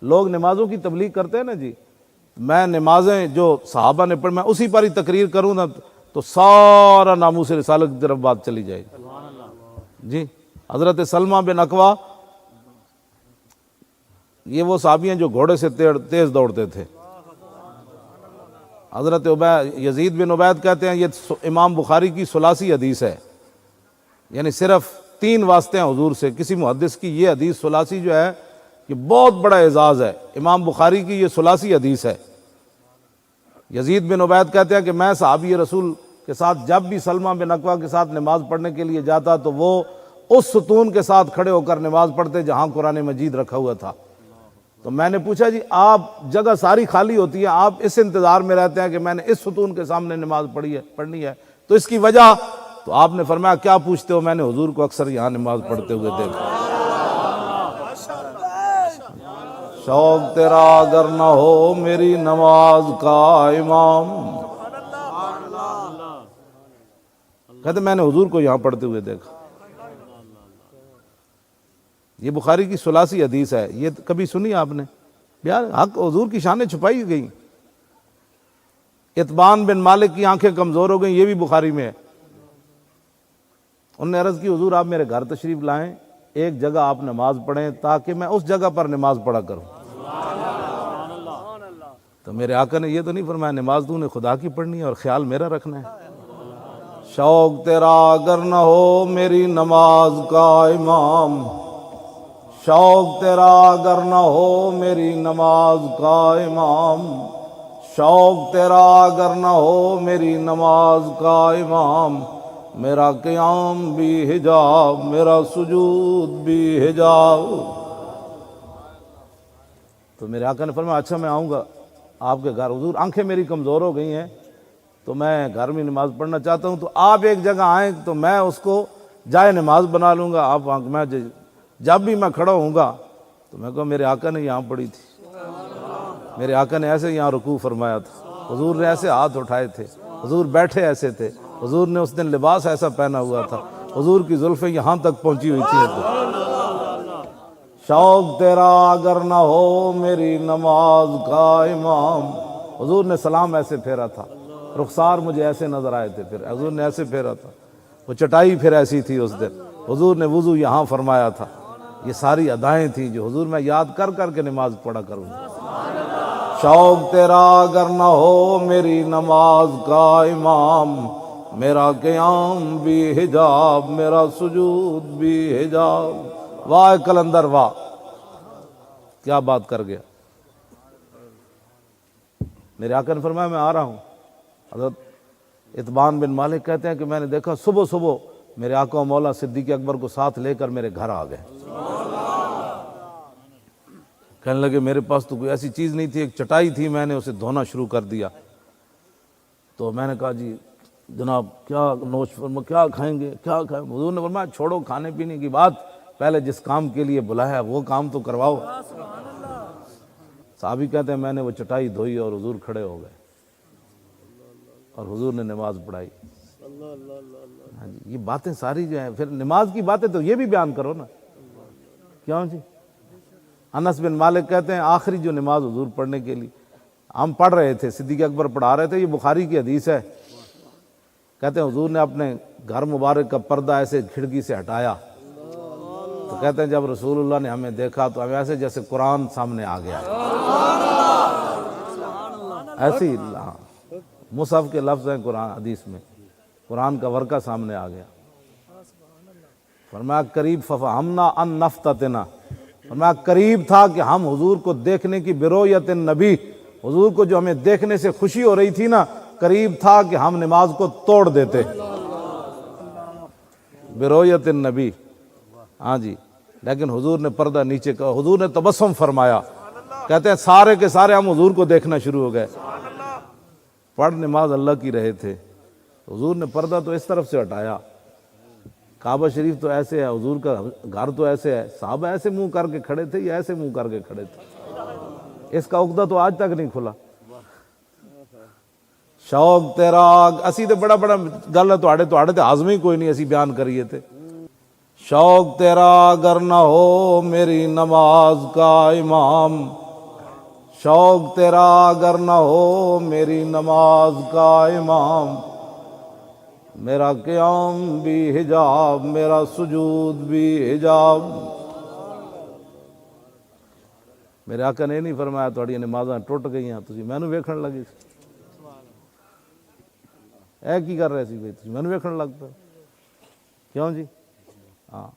لوگ نمازوں کی تبلیغ کرتے ہیں نا جی، میں نمازیں جو صحابہ نے پڑھ میں اسی پر ہی تقریر کروں نا تو سارا ناموس رسالت کی طرف بات چلی جائے گی جی۔ حضرت سلمہ بن اکوا، یہ وہ صحابی ہیں جو گھوڑے سے تیز دوڑتے تھے۔ حضرت یزید بن عبید کہتے ہیں یہ امام بخاری کی ثلاثی حدیث ہے، یعنی صرف 3 واسطے ہیں حضور سے۔ کسی محدث کی یہ حدیث ثلاثی جو ہے یہ بہت بڑا اعزاز ہے، امام بخاری کی یہ ثلاثی حدیث ہے۔ یزید بن عبید کہتے ہیں کہ میں صحابی رسول کے ساتھ جب بھی سلمہ بن اکوا کے ساتھ نماز پڑھنے کے لیے جاتا تو وہ اس ستون کے ساتھ کھڑے ہو کر نماز پڑھتے جہاں قرآن مجید رکھا ہوا تھا۔ تو میں نے پوچھا جی آپ جگہ ساری خالی ہوتی ہے، آپ اس انتظار میں رہتے ہیں کہ میں نے اس ستون کے سامنے نماز پڑھنی ہے، تو اس کی وجہ؟ تو آپ نے فرمایا کیا پوچھتے ہو، میں نے حضور کو اکثر یہاں نماز پڑھتے ہوئے دیکھا۔ شوق تیرا اگر نہ ہو میری نماز کا امام، کہتے میں نے حضور کو یہاں پڑھتے ہوئے دیکھا۔ یہ بخاری کی ثلاثی حدیث ہے، یہ کبھی سنی آپ نے؟ یار حق حضور کی شانیں چھپائی گئی۔ اتبان بن مالک کی آنکھیں کمزور ہو گئیں، یہ بھی بخاری میں ہے۔ انہوں نے عرض کی حضور آپ میرے گھر تشریف لائیں، ایک جگہ آپ نماز پڑھیں تاکہ میں اس جگہ پر نماز پڑھا کروں۔ تو میرے آقا نے یہ تو نہیں فرمایا نماز تو نے خدا کی پڑھنی ہے اور خیال میرا رکھنا ہے۔ شوق تیرا اگر نہ ہو میری نماز کا امام، شوق تیرا اگر نہ ہو میری نماز کا امام، شوق تیرا اگر نہ ہو میری نماز کا امام، میرا قیام بھی حجاب میرا سجود بھی حجاب۔ تو میرے آقا نے فرمایا اچھا میں آؤں گا آپ کے گھر، حضور آنکھیں میری کمزور ہو گئی ہیں تو میں گھر میں نماز پڑھنا چاہتا ہوں، تو آپ ایک جگہ آئیں تو میں اس کو جائے نماز بنا لوں گا۔ آپ میں جب بھی میں کھڑا ہوں گا تو میں کہوں میرے آقا نے یہاں پڑھی تھی، میرے آقا نے ایسے یہاں رکوع فرمایا تھا، حضور نے ایسے ہاتھ اٹھائے تھے، حضور بیٹھے ایسے تھے، حضور نے اس دن لباس ایسا پہنا ہوا تھا، حضور کی زلفیں یہاں تک پہنچی ہوئی تھی۔ شوق تیرا اگر نہ ہو میری نماز کا امام، حضور نے سلام ایسے پھیرا تھا، رخسار مجھے ایسے نظر آئے تھے، پھر حضور نے ایسے پھیرا تھا، وہ چٹائی پھر ایسی تھی اس دن، حضور نے وضو یہاں فرمایا تھا۔ یہ ساری ادائیں تھیں جو حضور میں یاد کر کر کے نماز پڑھا کروں۔ شوق تیرا اگر نہ ہو میری نماز کا امام، میرا قیام بھی حجاب میرا سجود بھی حجاب۔ واہ کلندر واہ، کیا بات کر گیا۔ میرے آقا نے فرمایا میں آ رہا ہوں۔ حضرت اتبان بن مالک کہتے ہیں کہ میں نے دیکھا صبح صبح میرے آقا و مولا صدیق اکبر کو ساتھ لے کر میرے گھر آ گئے۔ کہنے لگے میرے پاس تو کوئی ایسی چیز نہیں تھی، ایک چٹائی تھی، میں نے اسے دھونا شروع کر دیا۔ تو میں نے کہا جی جناب کیا نوش فرما، کیا کھائیں گے، کیا کھائیں؟ حضور نے فرمایا چھوڑو کھانے پینے کی بات، پہلے جس کام کے لیے بلایا ہے وہ کام تو کرواؤ۔ صحابی کہتے ہیں میں نے وہ چٹائی دھوئی اور حضور کھڑے ہو گئے اور حضور نے نماز پڑھائی۔ ہاں جی، یہ باتیں ساری جو ہیں، پھر نماز کی باتیں تو یہ بھی بیان کرو نا، کیوں جی؟ انس بن مالک کہتے ہیں آخری جو نماز حضور پڑھنے کے لیے ہم پڑھ رہے تھے، صدیق اکبر پڑھا رہے تھے، یہ بخاری کی حدیث ہے، کہتے ہیں حضور نے اپنے گھر مبارک کا پردہ ایسے کھڑکی سے ہٹایا تو کہتے ہیں جب رسول اللہ نے ہمیں دیکھا تو ہمیں ایسے جیسے قرآن سامنے آ گیا، ایسی مصحف کے لفظ ہیں قرآن حدیث میں، قرآن کا ورقہ سامنے آ گیا۔ فرمایا قریب ففہمنا ان نفتتنا، فرمایا قریب تھا کہ ہم حضور کو دیکھنے کی برؤیت النبی، حضور کو جو ہمیں دیکھنے سے خوشی ہو رہی تھی نا، قریب تھا کہ ہم نماز کو توڑ دیتے برؤیت النبی۔ ہاں جی، لیکن حضور نے پردہ نیچے کا، حضور نے تبسم فرمایا، کہتے ہیں سارے کے سارے ہم حضور کو دیکھنا شروع ہو گئے۔ پڑھ نماز اللہ کی رہے تھے، حضور نے پردہ تو اس طرف سے ہٹایا، کعبہ شریف تو ایسے ہے، حضور کا گھر تو ایسے ہے، صحابہ ایسے منہ کر کے کھڑے تھے یا ایسے منہ کر کے کھڑے تھے، اس کا عقدہ تو آج تک نہیں کھلا۔ شوق تیرا اسی تے بڑا بڑا گل ہے تواڈے تے ہاضمے کوئی نہیں، اسی بیان کریے تے شوق تیرا اگر نہ ہو میری نماز کا امام، شوق تیرا اگر نہ ہو میری نماز کا امام، میرا قیام بھی حجاب میرا سجود بھی حجاب۔ میرے آقا نے نہیں فرمایا تھوڑی نمازاں ٹوٹ گئی ہیں تسی مینوں ویکھن لگی اے کی کر رہے سی بھائی تسی مینوں ویکھن لگ پے کیوں جی؟ ہاں